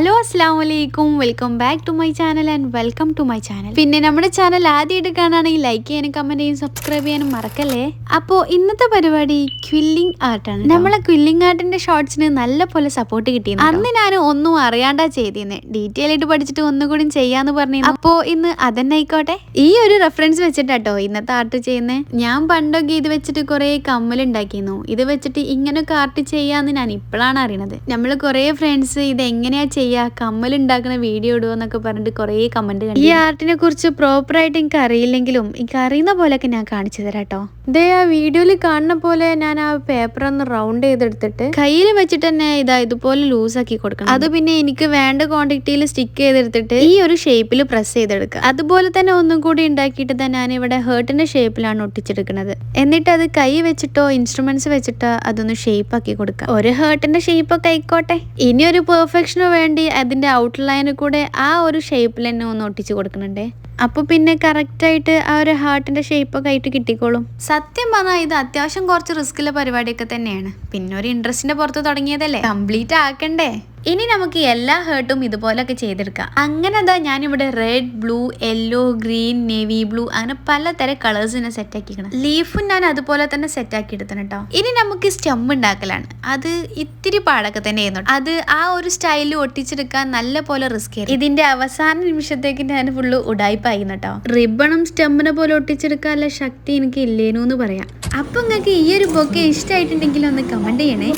Hello അസ്സലാമലൈക്കും, welcome back to my channel and welcome to my channel. പിന്നെ നമ്മുടെ channel ആദ്യമായിട്ട് കാണുകയാണെങ്കിൽ ലൈക്ക് ചെയ്യാനും കമന്റ് ചെയ്യാനും സബ്സ്ക്രൈബ് ചെയ്യാനും മറക്കല്ലേ. അപ്പോൾ ഇന്നത്തെ പരിപാടി ക്വില്ലിംഗ് ആർട്ടാണ്. നമ്മളെ ക്വില്ലിംഗ് ആർട്ടിന്റെ ഷോർട്സിന് നല്ല പോലെ സപ്പോർട്ട് കിട്ടിയിരുന്നു. അന്ന് ഞാൻ ഒന്നും അറിയാണ്ടാ ചെയ്തിരുന്നേ, ഡീറ്റെയിൽ ആയിട്ട് പഠിച്ചിട്ട് ഒന്നുകൂടി ചെയ്യാന്ന് പറഞ്ഞു. അപ്പോൾ ഇന്ന് അതന്നെ ആയിക്കോട്ടെ. ഈ ഒരു റെഫറൻസ് വെച്ചിട്ടാട്ടോ ഇന്നത്തെ ആർട്ട് ചെയ്യുന്നത്. ഞാൻ പണ്ടൊക്കെ ഇത് വെച്ചിട്ട് കുറെ കമ്മലുണ്ടാക്കിയിരുന്നു. ഇത് വെച്ചിട്ട് ഇങ്ങനൊക്കെ ആർട്ട് ചെയ്യാന്ന് ഞാൻ ഇപ്പോഴാണ് അറിയണത്. നമ്മൾ കുറെ ഫ്രണ്ട്സ് ഇത് എങ്ങനെയാ ചെയ്യാ, കമ്മൽ ഉണ്ടാക്കുന്ന വീഡിയോ ഇടുവോ എന്നൊക്കെ പറഞ്ഞിട്ട് കുറേ കമന്റ് കണ്ടു. ഈ ആർട്ടിനെ കുറിച്ച് പ്രോപ്പറായിട്ട് എനിക്ക് അറിയില്ലെങ്കിലും എനിക്ക് അറിയുന്ന പോലെയൊക്കെ ഞാൻ കാണിച്ചു തരാം കേട്ടോ. ഇതേ ആ വീഡിയോയിൽ കാണുന്ന പോലെ ഞാൻ ആ പേപ്പർ ഒന്ന് റൗണ്ട് ചെയ്തെടുത്തിട്ട് കയ്യിൽ വെച്ചിട്ട് തന്നെ ഇതുപോലെ ലൂസാക്കി കൊടുക്കണം. അത് പിന്നെ എനിക്ക് വേണ്ട ക്വാണ്ടിറ്റിയിൽ സ്റ്റിക്ക് ചെയ്തെടുത്തിട്ട് ഈ ഒരു ഷേപ്പിൽ പ്രസ് ചെയ്തെടുക്കുക. അതുപോലെ തന്നെ ഒന്നും കൂടി ഉണ്ടാക്കിയിട്ട് തന്നെ ഞാൻ ഇവിടെ ഹേർട്ടിന്റെ ഷേപ്പിലാണ് ഒട്ടിച്ചെടുക്കുന്നത്. എന്നിട്ട് അത് കൈ വെച്ചിട്ടോ ഇൻസ്ട്രുമെന്റ്സ് വെച്ചിട്ടോ അതൊന്ന് ഷേപ്പ് ആക്കി കൊടുക്കുക. ഒരു ഹേർട്ടിന്റെ ഷേപ്പ് ഒക്കെ ആയിക്കോട്ടെ. ഇനി ഒരു പെർഫെക്ഷന് വേണ്ടി അതിന്റെ ഔട്ട്ലൈനിൽ കൂടെ ആ ഒരു ഷേപ്പിൽ തന്നെ ഒന്ന് ഒട്ടിച്ചു കൊടുക്കുന്നുണ്ടേ. അപ്പൊ പിന്നെ കറക്റ്റ് ആയിട്ട് ആ ഒരു ഹാർട്ടിന്റെ ഷേപ്പ് ഒക്കെ ആയിട്ട് കിട്ടിക്കോളും. സത്യം പറഞ്ഞാൽ ഇത് അത്യാവശ്യം കുറച്ച് റിസ്ക്കുള്ള പരിപാടിയൊക്കെ തന്നെയാണ്. പിന്നെ ഒരു ഇൻട്രസ്റ്റിന്റെ പുറത്ത് തുടങ്ങിയതല്ലേ, കംപ്ലീറ്റ് ആക്കണ്ടേ. ഇനി നമുക്ക് എല്ലാ ഹേർട്ടും ഇതുപോലൊക്കെ ചെയ്തെടുക്കാം. അങ്ങനെ ഞാനിവിടെ red, blue, yellow, green, navy blue അങ്ങനെ പലതരം കളേഴ്സിനെ സെറ്റ് ആക്കിക്കണം. ലീഫും ഞാൻ അതുപോലെ തന്നെ സെറ്റ് ആക്കി എടുത്തണം കേട്ടോ. ഇനി നമുക്ക് സ്റ്റെം ഉണ്ടാക്കലാണ്. അത് ഇത്തിരി പാടൊക്കെ തന്നെ ചെയ്യുന്നു. അത് ആ ഒരു സ്റ്റൈലിൽ ഒട്ടിച്ചെടുക്കാൻ നല്ല പോലെ റിസ്ക് ആയിരുന്നു. ഇതിന്റെ അവസാന നിമിഷത്തേക്ക് ഞാൻ ഫുള്ള് ഉടായ്പായിരുന്നു കേട്ടോ. റിബണും സ്റ്റെമ്മിനെ പോലെ ഒട്ടിച്ചെടുക്കാനുള്ള ശക്തി എനിക്ക് ഇല്ലേനു എന്ന് പറയാം. അപ്പൊ നിങ്ങൾക്ക് ഈ ഒരു ബൊക്കെ ഇഷ്ടമായിട്ടുണ്ടെങ്കിൽ ഒന്ന് കമന്റ് ചെയ്യണേ.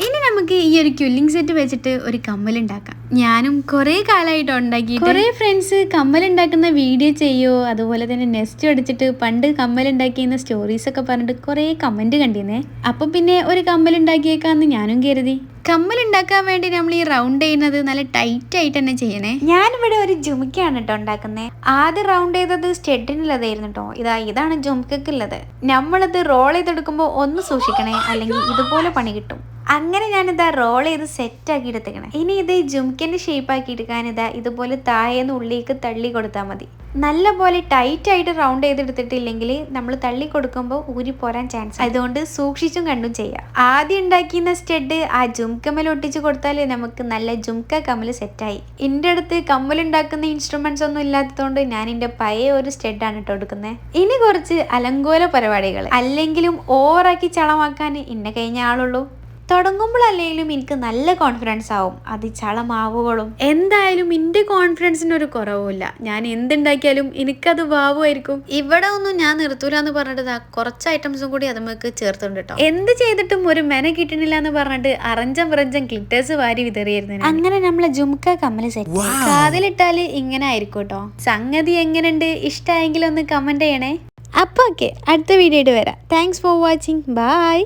ഇനി നമുക്ക് ഈ ഒരു ക്വില്ലിംഗ് സെറ്റ് വെച്ചിട്ട് ഒരു കമ്മൽ ഉണ്ടാക്കാം. ഞാനും കുറേ കാലമായിട്ട് ഉണ്ടാക്കി. കുറേ ഫ്രണ്ട്സ് കമ്മൽ ഉണ്ടാക്കുന്ന വീഡിയോ ചെയ്യോ, അതുപോലെ തന്നെ നെസ്റ്റ് അടിച്ചിട്ട് പണ്ട് കമ്മൽ ഉണ്ടാക്കിയെന്ന സ്റ്റോറീസ് ഒക്കെ പറഞ്ഞിട്ട് കുറേ കമന്റ് കണ്ടിരുന്നേ. അപ്പൊ പിന്നെ ഒരു കമ്മൽ ഉണ്ടാക്കിയേക്കാന്ന് ഞാനും കരുതി. കമ്മൽ ഉണ്ടാക്കാൻ വേണ്ടി നമ്മൾ ഈ റൗണ്ട് ചെയ്യുന്നത് നല്ല ടൈറ്റ് ആയിട്ട് തന്നെ ചെയ്യണേ. ഞാനിവിടെ ഒരു ജുമിക്കാണ് കേട്ടോ ഉണ്ടാക്കുന്നത്. ആദ്യം റൗണ്ട് ചെയ്തത് സ്റ്റെഡിനുള്ളതായിരുന്നു കേട്ടോ. ഇതാണ് ജുമിക്കുള്ളത്. നമ്മളത് റോൾ ചെയ്തെടുക്കുമ്പോൾ ഒന്ന് സൂക്ഷിക്കണേ, അല്ലെങ്കിൽ ഇതുപോലെ പണി കിട്ടും. അങ്ങനെ ഞാനിതാ റോൾ ചെയ്ത് സെറ്റ് ആക്കി എടുത്തേക്കണേ. ഇനി ഇത് ജുംക്കന്റെ ഷേപ്പ് ആക്കി എടുക്കാൻ ഇതുപോലെ താഴേന്ന് ഉള്ളിലേക്ക് തള്ളി കൊടുത്താൽ മതി. നല്ല പോലെ ടൈറ്റ് ആയിട്ട് റൗണ്ട് ചെയ്തെടുത്തിട്ടില്ലെങ്കിൽ നമ്മൾ തള്ളി കൊടുക്കുമ്പോൾ ഊരി പോരാൻ ചാൻസ്. അതുകൊണ്ട് സൂക്ഷിച്ചും കണ്ടും ചെയ്യാം. ആദ്യം ഉണ്ടാക്കിയ സ്റ്റെഡ് ആ ജുംക്കമ്മൽ ഒട്ടിച്ച് കൊടുത്താൽ നമുക്ക് നല്ല ജുംക്ക കമ്മൽ സെറ്റായി. എൻ്റെ അടുത്ത് കമ്മൽ ഉണ്ടാക്കുന്ന ഇൻസ്ട്രുമെന്റ്സ് ഒന്നും ഇല്ലാത്തതുകൊണ്ട് ഞാൻ എൻ്റെ പഴയ ഒരു സ്റ്റെഡാണ് ഇട്ട് കൊടുക്കുന്നത്. ഇനി കുറച്ച് അലങ്കോല പരിപാടികൾ, അല്ലെങ്കിലും ഓവറാക്കി ചളമാക്കാൻ ഇന്നെ കഴിഞ്ഞ ആളുള്ളൂ. തുടങ്ങുമ്പോഴല്ലെങ്കിലും എനിക്ക് നല്ല കോൺഫിഡൻസ് ആവും. അത് ചളമാവുകളും എന്തായാലും എൻ്റെ കോൺഫിഡൻസിന് ഒരു കുറവുമില്ല. ഞാൻ എന്തുണ്ടാക്കിയാലും എനിക്കത് വാവുമായിരിക്കും. ഇവിടെ ഒന്നും ഞാൻ നിർത്തൂല എന്ന് പറഞ്ഞിട്ട് കുറച്ച് ഐറ്റംസും കൂടി അത് നമുക്ക് ചേർത്തുണ്ട് കേട്ടോ. എന്ത് ചെയ്തിട്ടും ഒരു മെന കിട്ടണില്ല എന്ന് പറഞ്ഞിട്ട് അറഞ്ചം ക്ലിറ്റേഴ്സ് വാരി വിതറിയായിരുന്നു. അങ്ങനെ നമ്മളെ ജുംക്ക കമ്മൽ സെറ്റ്. കാതിലിട്ടാല് ഇങ്ങനെ ആയിരിക്കും കേട്ടോ. സംഗതി എങ്ങനെയുണ്ട്, ഇഷ്ടമായെങ്കിൽ ഒന്ന് കമന്റ് ചെയ്യണേ. അപ്പൊ ഓക്കെ, അടുത്ത വീഡിയോ ആയിട്ട് വരാം. Thanks for watching. ബൈ.